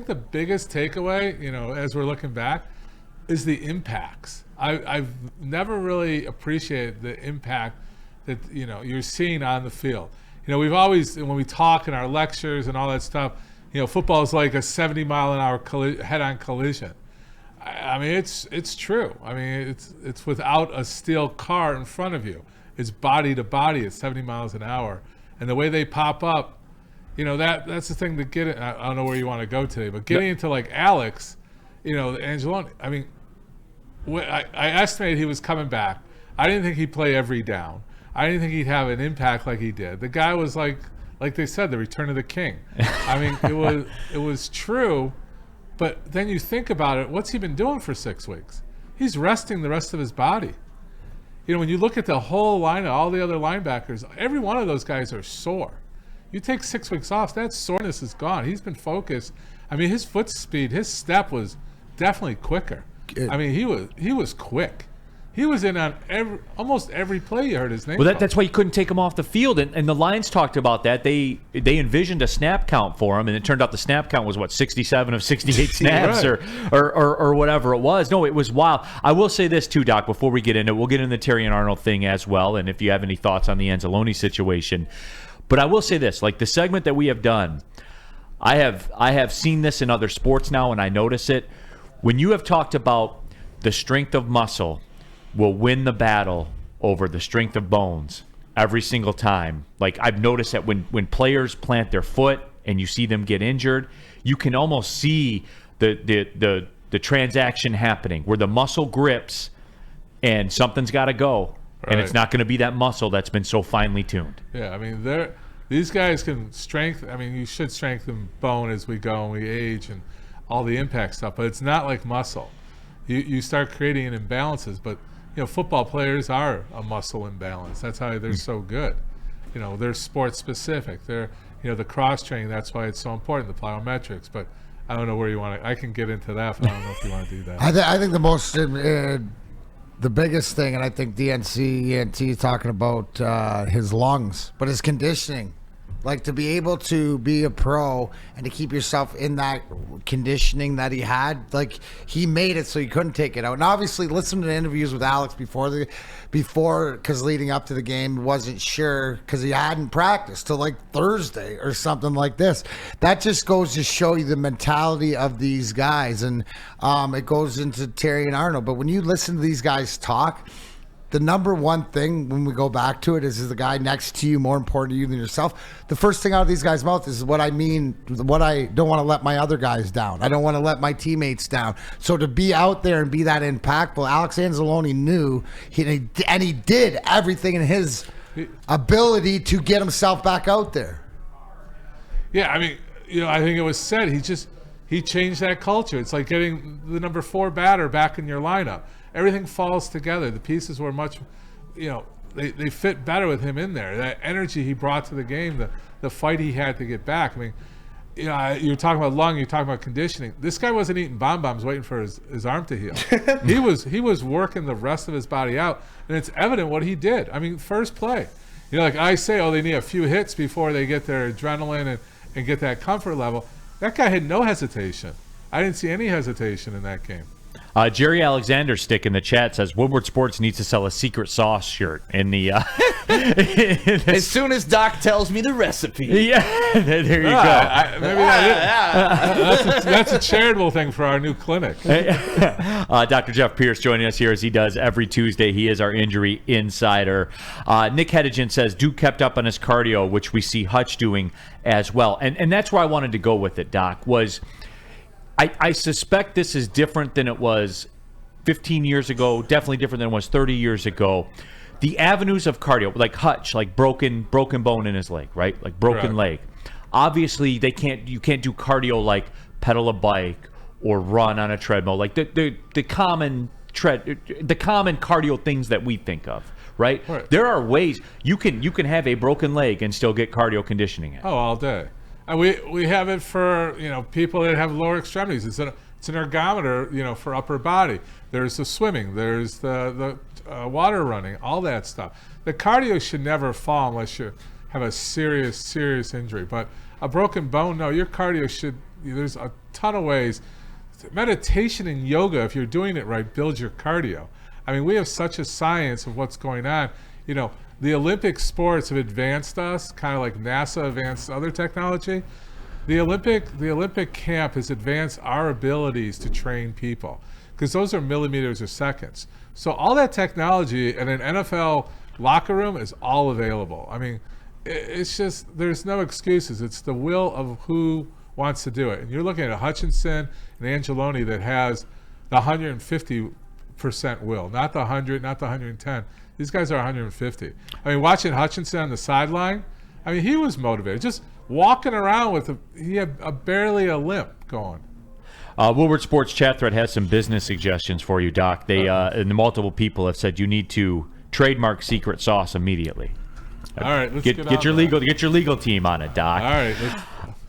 think the biggest takeaway, as we're looking back, is the impacts. I've never really appreciated the impact that you're seeing on the field. We've always, when we talk in our lectures and all that stuff, football is like a 70-mile-an-hour head-on collision. I mean, it's true. I mean, it's without a steel car in front of you. It's body to body at 70 miles an hour, and the way they pop up, that's the thing to get it. I don't know where you want to go today, but getting into like Alex, Angeloni. I mean, I estimated he was coming back. I didn't think he'd play every down. I didn't think he'd have an impact like he did. The guy was like they said, the return of the king. I mean, it was true, but then you think about it. What's he been doing for 6 weeks? He's resting the rest of his body. When you look at the whole line of all the other linebackers, every one of those guys are sore. You take 6 weeks off, that soreness is gone. He's been focused. I mean, his foot speed, his step was definitely quicker. I mean, he was quick. He was in on almost every play you heard his name. Well, that's why you couldn't take him off the field. And the Lions talked about that. They envisioned a snap count for him, and it turned out the snap count was, 67 of 68 snaps right. or whatever it was. No, it was wild. I will say this, too, Doc, before we get into it. We'll get into the Terry and Arnold thing as well, and if you have any thoughts on the Anzalone situation. But I will say this, like the segment that we have done, I have seen this in other sports now, and I notice it. When you have talked about the strength of muscle will win the battle over the strength of bones every single time. Like I've noticed that when players plant their foot and you see them get injured, you can almost see the transaction happening where the muscle grips and something's got to go, and it's not going to be that muscle that's been so finely tuned. Yeah, I mean these guys can strengthen. I mean, you should strengthen bone as we go and we age and all the impact stuff, but it's not like muscle. You start creating imbalances, but football players are a muscle imbalance. That's how they're so good. They're sport specific. They're, the cross training. That's why it's so important, the plyometrics. But I don't know where you want to. I can get into that, but I don't know if you want to do that. I think the most, the biggest thing, and I think ENT is talking about his lungs, but his conditioning. Like to be able to be a pro and to keep yourself in that conditioning that he had, like he made it so he couldn't take it out. And obviously, listen to the interviews with Alex before because leading up to the game, he wasn't sure because he hadn't practiced till like Thursday or something like this. That just goes to show you the mentality of these guys, and it goes into Terry and Arnold. But when you listen to these guys talk, the number one thing when we go back to it is the guy next to you more important to you than yourself? The first thing out of these guys' mouth is what I mean, what I don't want to let my other guys down. I don't want to let my teammates down. So to be out there and be that impactful, Alex Anzalone knew, and he did everything in his ability to get himself back out there. Yeah, I mean, I think it was said, he changed that culture. It's like getting the number 4 batter back in your lineup. Everything falls together. The pieces were much, they fit better with him in there. That energy he brought to the game, the fight he had to get back. I mean, you're talking about lung, you're talking about conditioning. This guy wasn't eating bombs waiting for his arm to heal. he was working the rest of his body out, and it's evident what he did. I mean, first play. Like I say, they need a few hits before they get their adrenaline and get that comfort level. That guy had no hesitation. I didn't see any hesitation in that game. Jerry Alexander Stick in the chat says Woodward Sports needs to sell a secret sauce shirt in the. As soon as Doc tells me the recipe. Yeah, there you go. Maybe that's a charitable thing for our new clinic. Dr. Jeff Pierce joining us here as he does every Tuesday. He is our injury insider. Nick Hedigan says Duke kept up on his cardio, which we see Hutch doing as well. And that's where I wanted to go with it, Doc, was I suspect this is different than it was 15 years ago, definitely different than it was 30 years ago. The avenues of cardio, like Hutch, like broken bone in his leg, right? Like broken leg. Obviously, you can't do cardio like pedal a bike or run on a treadmill, like the common cardio things that we think of, right? There are ways you can have a broken leg and still get cardio conditioning in. Oh, all day. And we have it for people that have lower extremities. It's an ergometer for upper body. There's the swimming. There's the water running. All that stuff. The cardio should never fall unless you have a serious injury. But a broken bone, no. Your cardio should. There's ton of ways. Meditation and yoga, if you're doing it right, builds your cardio. I mean, we have such a science of what's going on. You know, the Olympic sports have advanced us, kind of like NASA advanced other technology. The Olympic camp has advanced our abilities to train people, because those are millimeters or seconds. So all that technology in an NFL locker room is all available. I mean, it's just, there's no excuses. It's the will of who wants to do it. And you're looking at a Hutchinson and Angeloni that has the 150% will, not the 100, not the 110. These guys are 150. I mean, watching Hutchinson on the sideline, I mean, he was motivated. Just walking around with he had barely a limp going. Woodward Sports chat thread has some business suggestions for you, Doc. They and multiple people have said you need to trademark secret sauce immediately. All right, let's get your legal team on it, Doc. All right,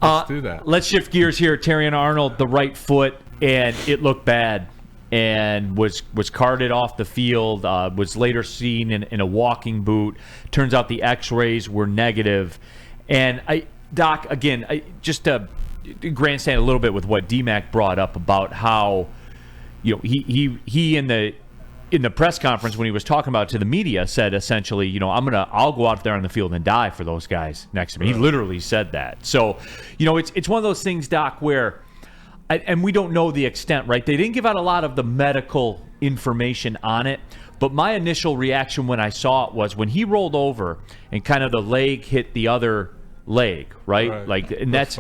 let's do that. Let's shift gears here. Terrion Arnold, the right foot, and it looked bad, and was carted off the field. Was later seen in a walking boot. Turns out the X-rays were negative, and Doc, again, just to grandstand a little bit with what DMAC brought up about how, you know, he in the press conference when he was talking about it to the media said essentially, you know, I'll go out there on the field and die for those guys next to me. He literally said that. So, you know, it's one of those things, Doc, where, and we don't know the extent, right? They didn't give out a lot of the medical information on it, but my initial reaction when I saw it was when he rolled over and kind of the leg hit the other leg, right? Like, and that's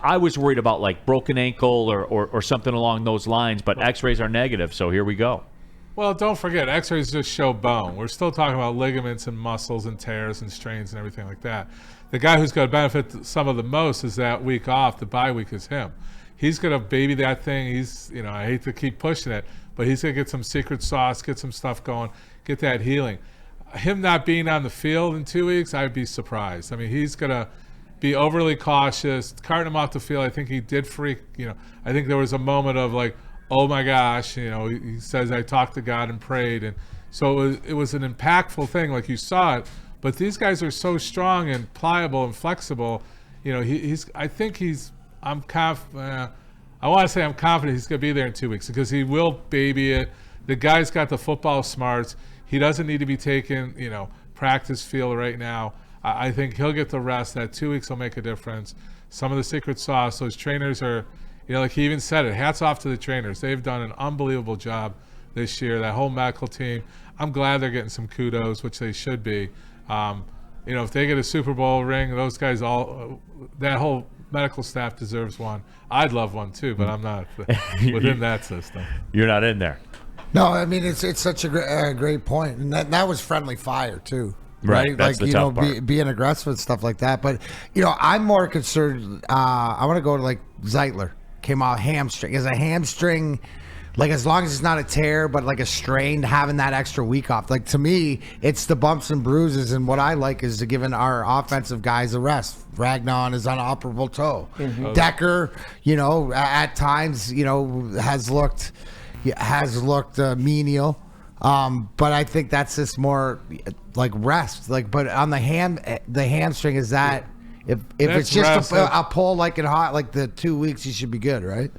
I was worried about, like, broken ankle or something along those lines, but X-rays are negative, so here we go. Well, don't forget, X-rays just show bone. We're still talking about ligaments and muscles and tears and strains and everything like that. The guy who's going to benefit some of the most is that week off. The bye week is him. He's going to baby that thing. He's, you know, I hate to keep pushing it, but he's going to get some secret sauce, get some stuff going, get that healing. Him not being on the field in 2 weeks, I'd be surprised. I mean, he's going to be overly cautious. Carting him off the field, I think he did freak. You know, I think there was a moment of like, oh my gosh, you know, he says, I talked to God and prayed. And so it was an impactful thing, like you saw it. But these guys are so strong and pliable and flexible. You know, I'm confident he's going to be there in 2 weeks because he will baby it. The guy's got the football smarts. He doesn't need to be taking, you know, practice field right now. I think he'll get the rest. That 2 weeks will make a difference. Some of the secret sauce, those trainers are, you know, like he even said it, hats off to the trainers. They've done an unbelievable job this year, that whole medical team. I'm glad they're getting some kudos, which they should be. You know, if they get a Super Bowl ring, those guys that whole medical staff deserves one. I'd love one too, but I'm not within that system. You're not in there. No, I mean, it's such a great point. And that was friendly fire too. Right. That's like, the tough part. Being aggressive and stuff like that. But, you know, I'm more concerned. I want to go to like Zeitler. Came out hamstring. Is a hamstring, like, as long as it's not a tear, but like a strain, having that extra week off. Like, to me, it's the bumps and bruises. And what I like is to giving our offensive guys a rest. Ragnon is on an operable toe. Mm-hmm. Decker, you know, at times, you know, has looked menial. But I think that's just more like rest. Like, but on the hamstring, is that if it's just a pull like in hot, like the 2 weeks, he should be good, right?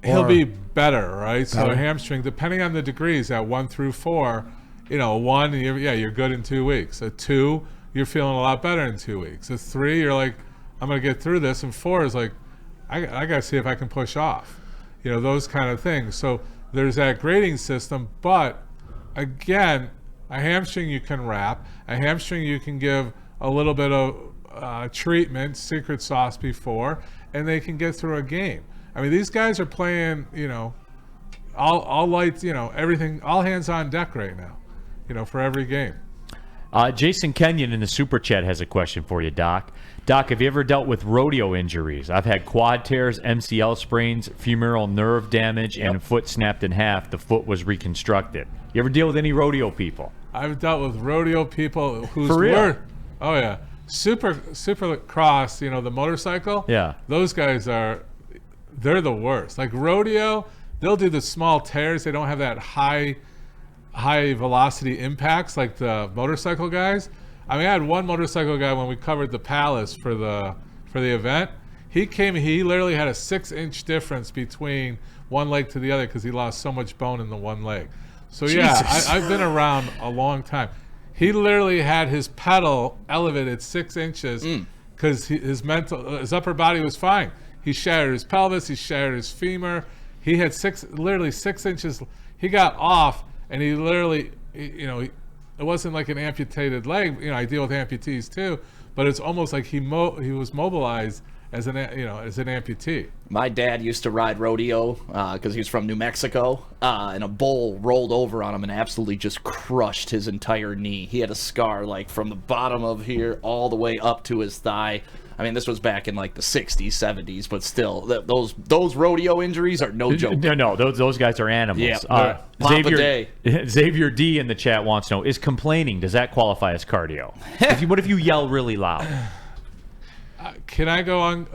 He'll be better, right? So a hamstring, depending on the degrees, at 1 through 4, you know, 1, you're good in 2 weeks. A 2, you're feeling a lot better in 2 weeks. A 3, you're like, I'm gonna get through this, and 4 is like, I gotta see if I can push off. You know, those kind of things. So there's that grading system, but again, a hamstring you can wrap. A hamstring you can give a little bit of treatment, secret sauce before, and they can get through a game. I mean, these guys are playing, you know, all lights, you know, everything, all hands on deck right now, you know, for every game. Jason Kenyon in the Super Chat has a question for you, Doc. Doc, have you ever dealt with rodeo injuries? I've had quad tears, MCL sprains, femoral nerve damage, and a foot snapped in half. The foot was reconstructed. You ever deal with any rodeo people? I've dealt with rodeo people who's For real? Oh yeah, super cross. You know, the motorcycle. Yeah. Those guys they're the worst. Like rodeo, they'll do the small tears. They don't have that high velocity impacts like the motorcycle guys. I mean, I had one motorcycle guy when we covered the Palace for the event. He literally had a 6-inch difference between one leg to the other because he lost so much bone in the one leg. So I've been around a long time. He literally had his pedal elevated 6 inches because his upper body was fine. He shattered his pelvis. He shattered his femur. He had 6 inches. He got off, and he literally, it wasn't like an amputated leg. I deal with amputees too, but it's almost like he was mobilized as an amputee. My dad used to ride rodeo because he was from New Mexico, and a bull rolled over on him and absolutely just crushed his entire knee. He had a scar like from the bottom of here all the way up to his thigh. I mean, this was back in like the 60s, 70s, but still, those rodeo injuries are no joke. No, those guys are animals. Yeah. Xavier D in the chat wants to know, is complaining, does that qualify as cardio? What if you yell really loud? Can I go on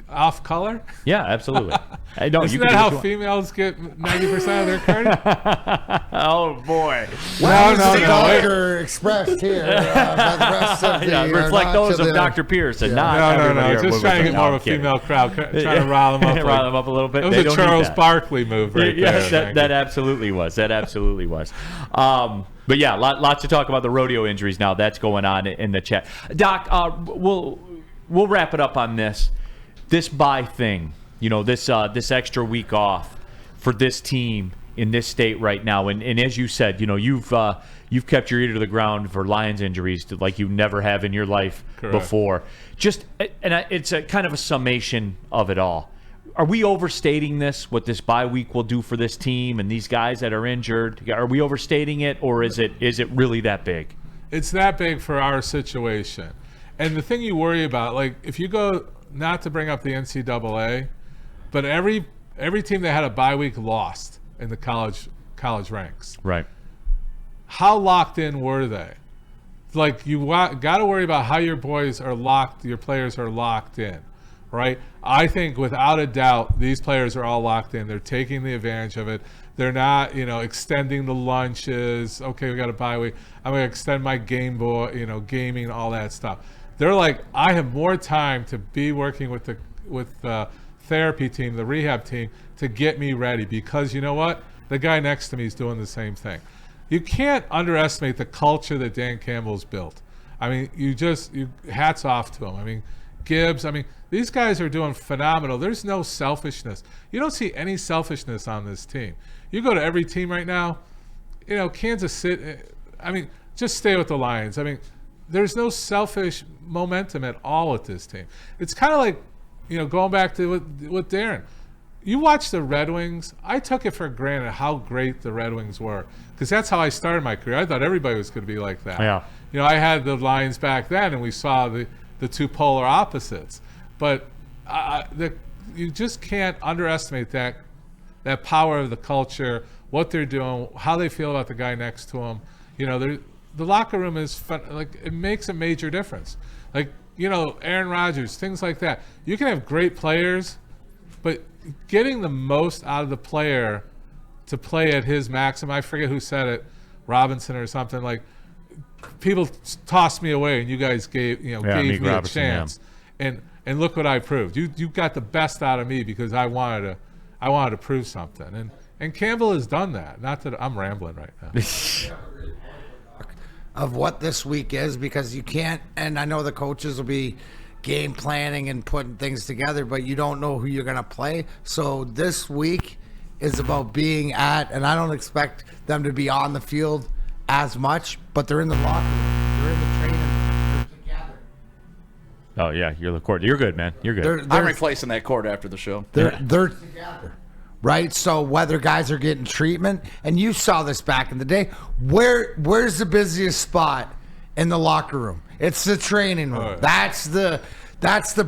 off color? Yeah, absolutely. Isn't that how females get 90% of their cardio? Oh, boy. Well, no. Expressed here. By the rest of the, reflect those of Dr. Pierce and not No. Just trying to get more of a female crowd. Trying to rile them up. Rile them up a little bit. It was a Charles Barkley move right there. That absolutely was. But yeah, lots to talk about the rodeo injuries now. That's going on in the chat. Doc, we'll wrap it up on this bye thing. This extra week off for this team in this state right now. And as you said, you've kept your ear to the ground for Lions injuries like you never have in your life before. It's a kind of a summation of it all. Are we overstating this? What this bye week will do for this team and these guys that are injured? Are we overstating it, or is it really that big? It's that big for our situation. And the thing you worry about, like if you go, not to bring up the NCAA, but every team that had a bye week lost in the college ranks. Right. How locked in were they? Like you got to worry about how your players are locked in, right? I think without a doubt these players are all locked in. They're taking the advantage of it. They're not, extending the lunches. Okay, we got a bye week. I'm going to extend my gaming, all that stuff. They're like, I have more time to be working with the therapy team, the rehab team, to get me ready because you know what? The guy next to me is doing the same thing. You can't underestimate the culture that Dan Campbell's built. I mean, hats off to him. I mean, Gibbs, these guys are doing phenomenal. There's no selfishness. You don't see any selfishness on this team. You go to every team right now, Kansas City, just stay with the Lions. There's no selfish momentum at all with this team. It's kind of like, going back to with Darren. You watch the Red Wings. I took it for granted how great the Red Wings were because that's how I started my career. I thought everybody was going to be like that. Yeah. I had the Lions back then, and we saw the two polar opposites. But you just can't underestimate that power of the culture, what they're doing, how they feel about the guy next to them. The locker room is fun, like it makes a major difference. Like Aaron Rodgers, things like that. You can have great players, but getting the most out of the player to play at his maximum. I forget who said it, Robinson or something. Like people tossed me away, and you guys gave me a chance. Yeah. And look what I proved. You got the best out of me because I wanted to prove something. And Campbell has done that. Not that I'm rambling right now. Of what this week is, because you can't, and I know the coaches will be game planning and putting things together, but you don't know who you're going to play. So this week is about being at, and I don't expect them to be on the field as much, but they're in the locker room, they're in the training room, they're together. Oh yeah, you're the court. You're good, man. You're good. I'm replacing that court after the show. They're together. Right, so whether guys are getting treatment, and you saw this back in the day, where's the busiest spot in the locker room? It's the training room. That's the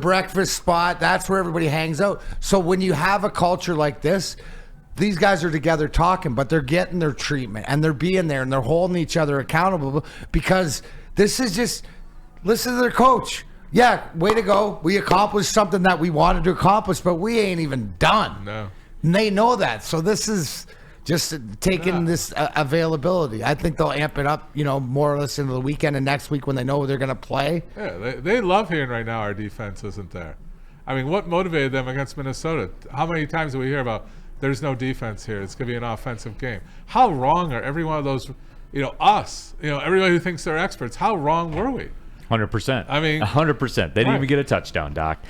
breakfast spot. That's where everybody hangs out. So when you have a culture like this, these guys are together talking, but they're getting their treatment and they're being there and they're holding each other accountable because this is just listen to their coach. Yeah, way to go. We accomplished something that we wanted to accomplish, but we ain't even done. No. And they know that. So this is just taking this availability. I think they'll amp it up, more or less into the weekend and next week when they know they're going to play. Yeah, they love hearing right now our defense isn't there. I mean, what motivated them against Minnesota? How many times do we hear about there's no defense here, it's going to be an offensive game? How wrong are every one of those, us, everybody who thinks they're experts, how wrong were we? 100%. I mean, 100%. They didn't even get a touchdown, Doc.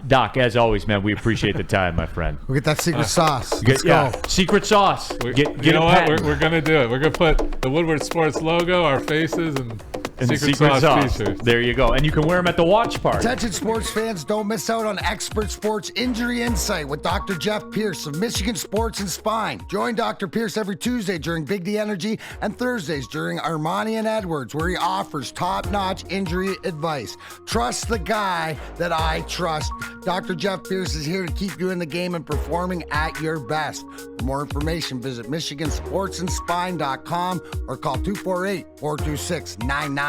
Doc, as always, man, we appreciate the time, my friend. We get that secret sauce. Let's go. Secret sauce. Get you know what? patent. We're going to do it. We're going to put the Woodward Sports logo, our faces, and secret sauce t-shirts. There you go. And you can wear them at the watch party. Attention sports fans, don't miss out on Expert Sports Injury Insight with Dr. Jeff Pierce of Michigan Sports and Spine. Join Dr. Pierce every Tuesday during Big D Energy and Thursdays during Ermanni and Edwards, where he offers top-notch injury advice. Trust the guy that I trust. Dr. Jeff Pierce is here to keep you in the game and performing at your best. For more information, visit MichiganSportsandSpine.com or call 248-426-9944.